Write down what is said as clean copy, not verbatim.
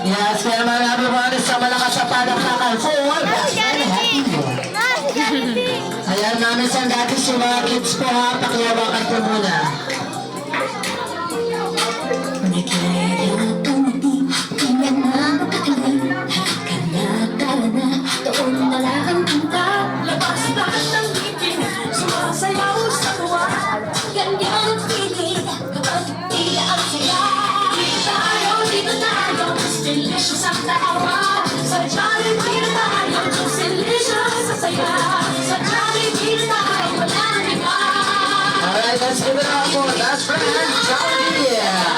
Yes, kaya mga everyone, sa malakas sa palakpakan for Best and Happy Meal. Ayan, namin sa dati si mga kids po ha, pakihawakan po muna. Alright, let's give it up for best friend, Johnny.